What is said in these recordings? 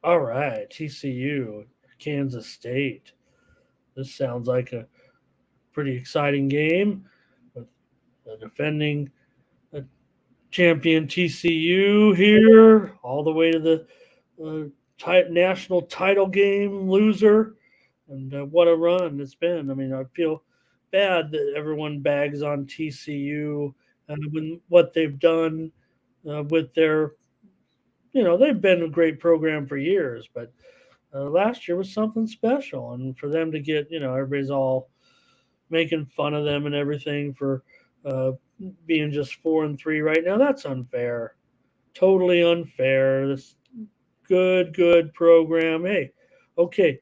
All right, TCU, Kansas State. This sounds like a pretty exciting game with the defending uh, champion TCU here, all the way to the national title game loser. And what a run it's been. I mean, I feel bad that everyone bags on TCU and when what they've done with their, they've been a great program for years, but last year was something special. And for them to get, everybody's all making fun of them and everything for uh, being just 4-3 right now. That's unfair. Totally unfair. This good program. Hey, okay,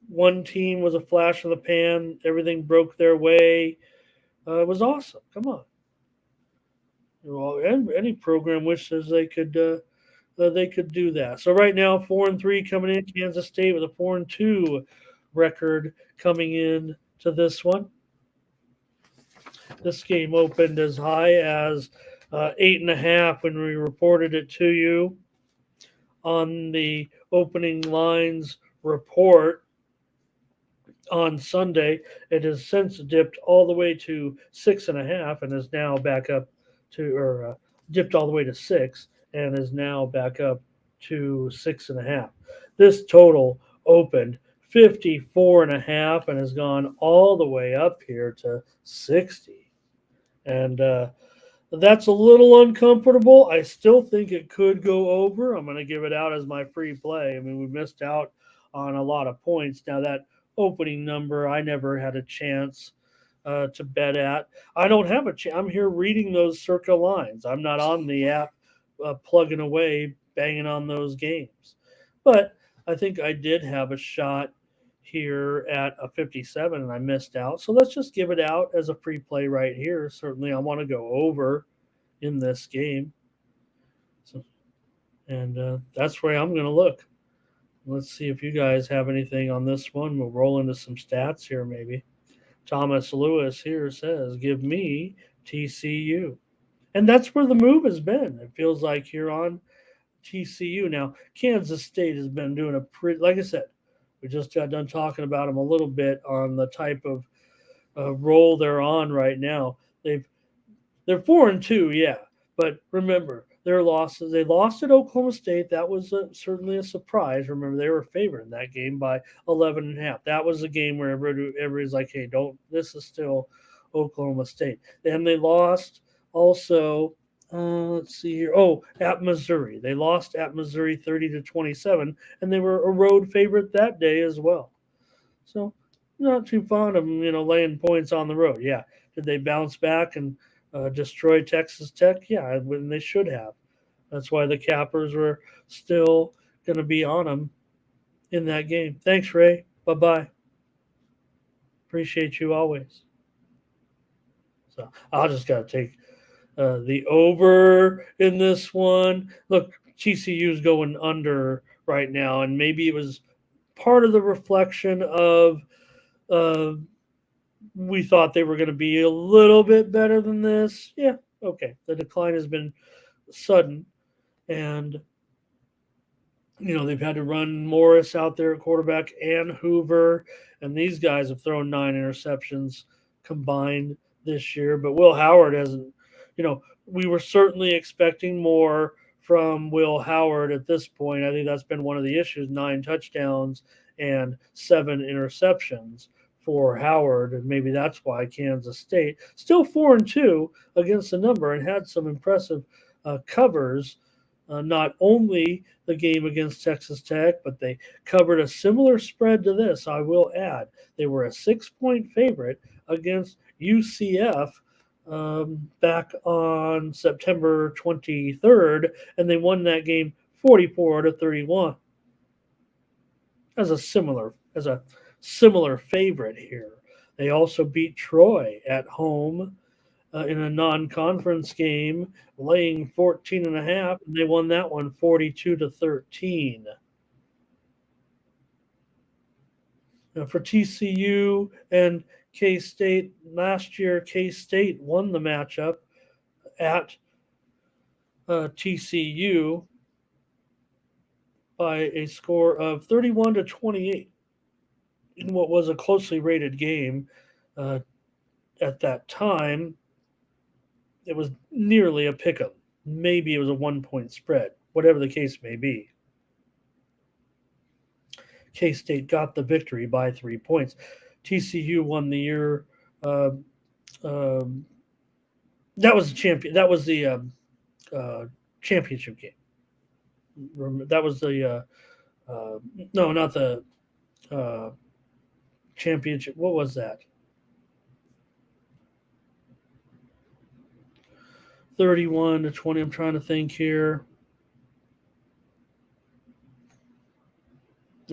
one team was a flash in the pan. Everything broke their way. It was awesome. Come on. Well, any program wishes they could do that. So right now, 4-3 coming in. Kansas State with a 4-2 record coming in to this one. This game opened as high as 8.5 when we reported it to you on the opening lines report on Sunday. It has since dipped all the way to 6.5 and is now back up to, or dipped all the way to 6 and is now back up to 6.5. This total opened 54.5 and has gone all the way up here to 60. And that's a little uncomfortable. I still think it could go over. I'm going to give it out as my free play. I mean, we missed out on a lot of points. Now, that opening number, I never had a chance to bet at. I don't have a chance. I'm here reading those circa lines. I'm not on the app plugging away, banging on those games. But I think I did have a shot here at a 57 and I missed out. So let's just give it out as a free play right here. Certainly, I want to go over in this game. So, and that's where I'm going to look. Let's see if you guys have anything on this one. We'll roll into some stats here, maybe. Thomas Lewis here says, give me TCU. And that's where the move has been. It feels like here on TCU. Now, Kansas State has been doing a pretty, like I said, we just got done talking about them a little bit on the type of role they're on right now. They're 4-2, yeah, but remember their losses. They lost at Oklahoma State. That was certainly a surprise. Remember they were favored in that game by 11.5. That was a game where everybody's like, "Hey, don't. This is still Oklahoma State." Then they lost also. Let's see here. Oh, at Missouri, they lost at Missouri 30-27, and they were a road favorite that day as well. So not too fond of them, laying points on the road. Yeah, did they bounce back and destroy Texas Tech? Yeah, when they should have. That's why the Cappers were still going to be on them in that game. Thanks, Ray. Bye bye. Appreciate you always. So I'll just got to take the over in this one. Look, TCU's going under right now, and maybe it was part of the reflection of uh, we thought they were going to be a little bit better than this. Yeah, okay. The decline has been sudden, and they've had to run Morris out there at quarterback and Hoover, and these guys have thrown 9 interceptions combined this year. But Will Howard hasn't. We were certainly expecting more from Will Howard at this point. I think that's been one of the issues: 9 touchdowns and 7 interceptions for Howard, and maybe that's why Kansas State still 4-2 against the number and had some impressive covers. Not only the game against Texas Tech, but they covered a similar spread to this. I will add they were a 6-point favorite against UCF back on September 23rd, and they won that game 44-31 as a similar favorite here. They also beat Troy at home in a non-conference game, laying 14.5, and they won that one 42-13. Now for TCU and K State, last year K State won the matchup at TCU by a score of 31-28 in what was a closely rated game. Uh, at that time, it was nearly a pick'em. Maybe it was a 1 point spread, whatever the case may be. K State got the victory by 3 points. TCU won the year. Uh, um, that was the champion. That was the championship game. That was the no, not the uh, championship. What was that? 31-20. I'm trying to think here.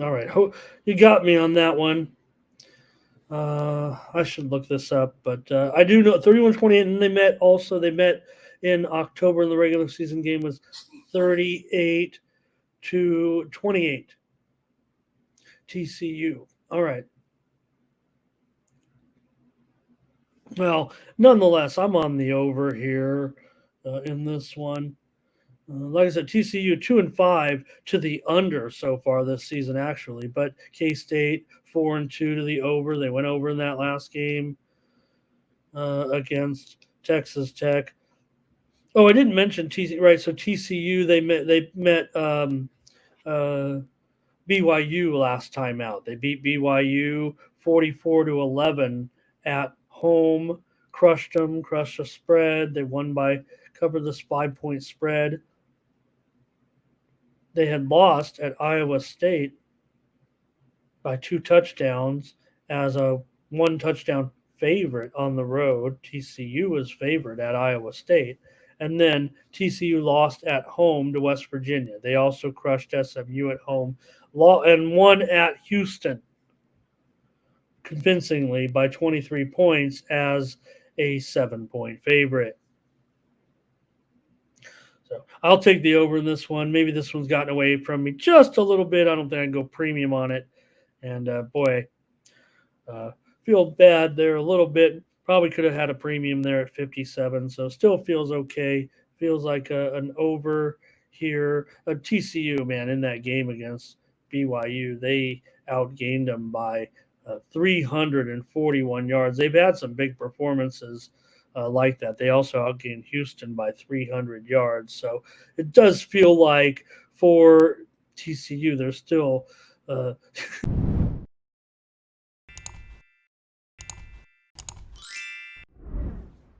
All right, you got me on that one. I should look this up, but I do know 31-28, and they met in October, and the regular season game was 38-28. TCU. All right. Well, nonetheless, I'm on the over here in this one. Like I said, TCU 2-5 to the under so far this season, actually. But K State 4-2 to the over. They went over in that last game against Texas Tech. Oh, I didn't mention TCU. Right, so TCU they met BYU last time out. They beat BYU 44-11 at home. Crushed them, crushed the spread. They covered this 5 point spread. They had lost at Iowa State by 2 touchdowns as a 1 touchdown favorite on the road. TCU was favored at Iowa State. And then TCU lost at home to West Virginia. They also crushed SMU at home and won at Houston convincingly by 23 points as a 7 point favorite. So I'll take the over in this one. Maybe this one's gotten away from me just a little bit. I don't think I can go premium on it. And boy, feel bad there a little bit. Probably could have had a premium there at 57. So still feels okay. Feels like an over here. TCU, man, in that game against BYU, they outgained them by 341 yards. They've had some big performances like that. They also outgained Houston by 300 yards. So it does feel like for TCU, they're still